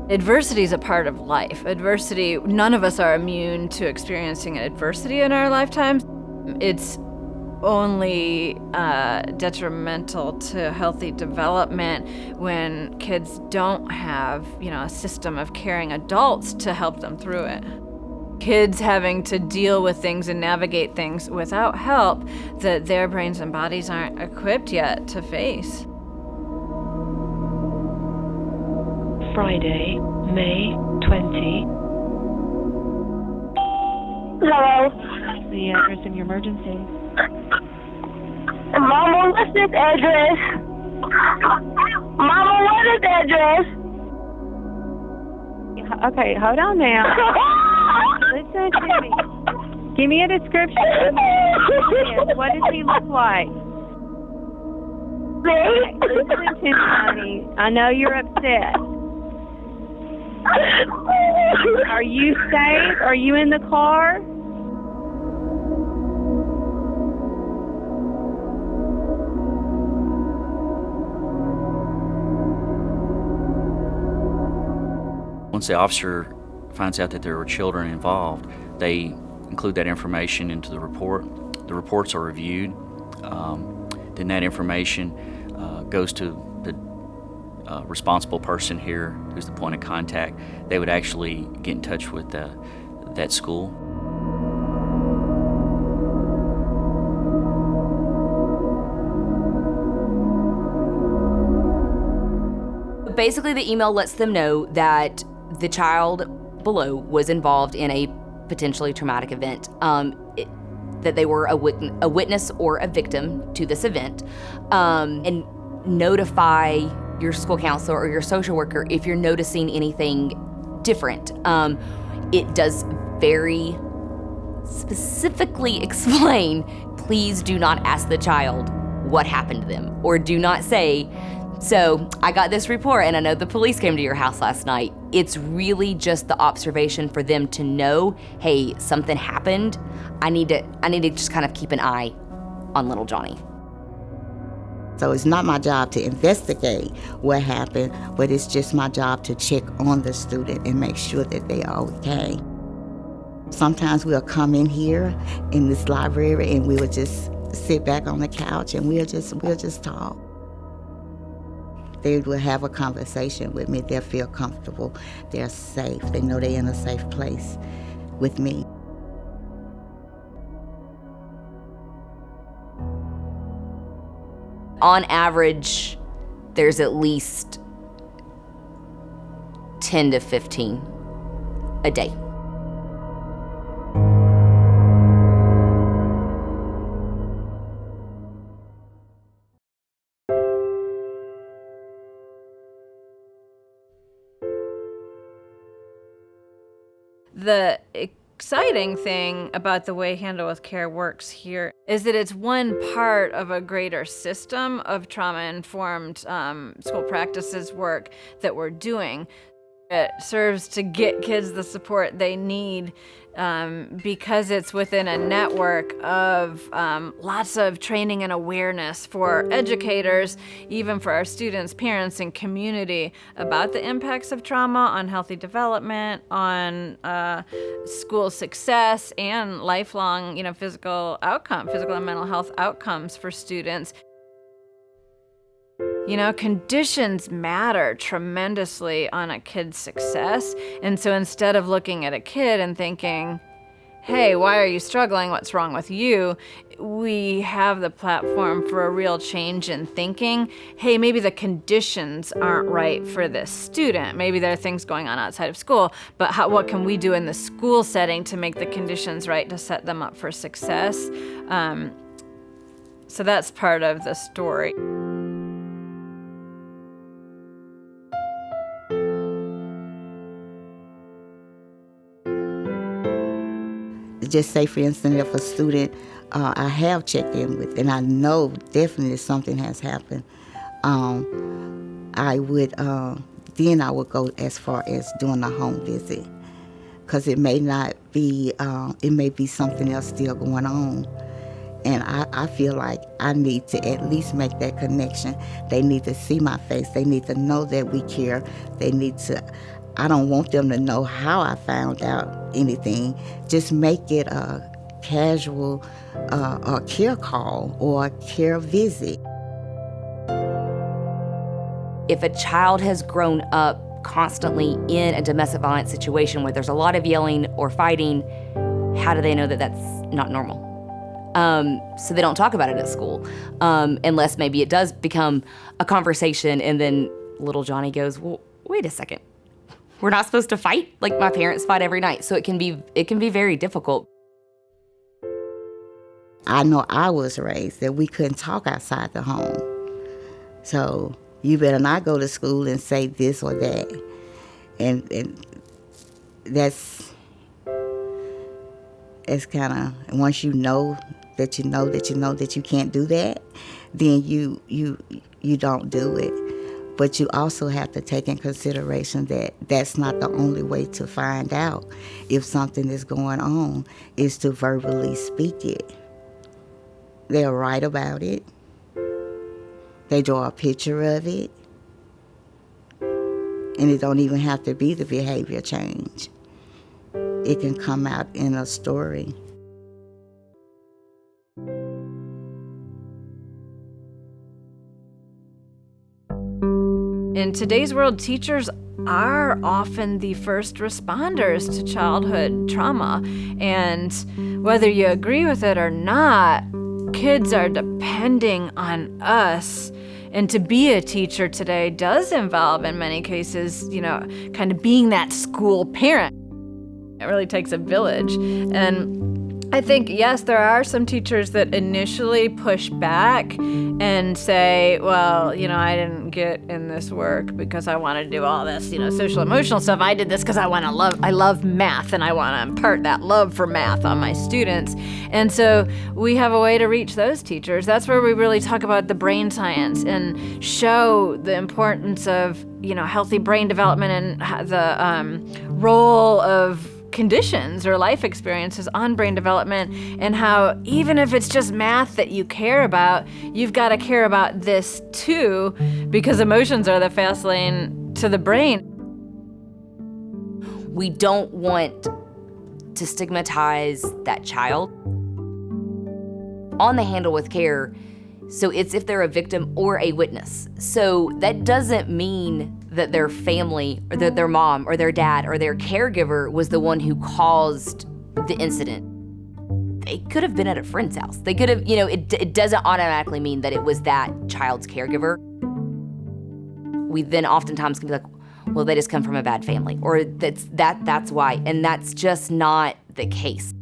Adversity is a part of life. Adversity, none of us are immune to experiencing adversity in our lifetimes. It's only detrimental to healthy development when kids don't have, a system of caring adults to help them through it. Kids having to deal with things and navigate things without help that their brains and bodies aren't equipped yet to face. Friday, May 20. Hello. The address in your emergency. Mama, what's this address? Mama, what is the address? Okay, hold on now. Listen to me. Give me a description of him. What does he look like? Listen to me, honey. I know you're upset. Are you safe? Are you in the car? Once the officer finds out that there were children involved, they include that information into the report. The reports are reviewed. Then that information goes to the responsible person here, who's the point of contact. They would actually get in touch with that school. Basically, the email lets them know that the child below was involved in a potentially traumatic event, that they were a witness or a victim to this event, and notify your school counselor or your social worker if you're noticing anything different. It does very specifically explain, please do not ask the child what happened to them, or do not say, so I got this report and I know the police came to your house last night. It's really just the observation for them to know, hey, something happened. I need to just kind of keep an eye on little Johnny. So it's not my job to investigate what happened, but it's just my job to check on the student and make sure that they are okay. Sometimes we'll come in here in this library and we will just sit back on the couch and we'll just talk. They will have a conversation with me. They'll feel comfortable. They're safe. They know they're in a safe place with me. On average, there's at least 10 to 15 a day. The exciting thing about the way Handle with Care works here is that it's one part of a greater system of trauma-informed school practices work that we're doing. It serves to get kids the support they need because it's within a network of lots of training and awareness for educators, even for our students, parents, and community about the impacts of trauma on healthy development, on school success, and lifelong, physical and mental health outcomes for students. Conditions matter tremendously on a kid's success. And so instead of looking at a kid and thinking, hey, why are you struggling? What's wrong with you? We have the platform for a real change in thinking. Hey, maybe the conditions aren't right for this student. Maybe there are things going on outside of school, but what can we do in the school setting to make the conditions right to set them up for success? So that's part of the story. Just say, for instance, if a student I have checked in with, and I know definitely something has happened, I would go as far as doing a home visit, because it may not be, it may be something else still going on, And I feel like I need to at least make that connection. They need to see my face. They need to know that we care. They need to, I don't want them to know how I found out anything. Just make it a casual a care call or a care visit. If a child has grown up constantly in a domestic violence situation where there's a lot of yelling or fighting, how do they know that that's not normal? So they don't talk about it at school, unless maybe it does become a conversation and then little Johnny goes, well, wait a second. We're not supposed to fight? Like my parents fight every night. So it can be very difficult. I know I was raised that we couldn't talk outside the home. So you better not go to school and say this or that. And that's kind of, once you know that you can't do that, then you don't do it. But you also have to take in consideration that that's not the only way to find out if something is going on, is to verbally speak it. They'll write about it. They draw a picture of it. And it don't even have to be the behavior change. It can come out in a story. In today's world, teachers are often the first responders to childhood trauma. And whether you agree with it or not, kids are depending on us. And to be a teacher today does involve, in many cases, kind of being that school parent. It really takes a village. And I think, yes, there are some teachers that initially push back and say, well, I didn't get in this work because I want to do all this, social emotional stuff. I did this because I love math and I want to impart that love for math on my students. And so we have a way to reach those teachers. That's where we really talk about the brain science and show the importance of, healthy brain development and the role of conditions or life experiences on brain development, and how even if it's just math that you care about, you've got to care about this too, because emotions are the fast lane to the brain. We don't want to stigmatize that child. On the Handle with Care, so it's if they're a victim or a witness. So that doesn't mean that their family or that their mom or their dad or their caregiver was the one who caused the incident. They could have been at a friend's house. They could have, it doesn't automatically mean that it was that child's caregiver. We then oftentimes can be like, well, they just come from a bad family, or that's why, and that's just not the case.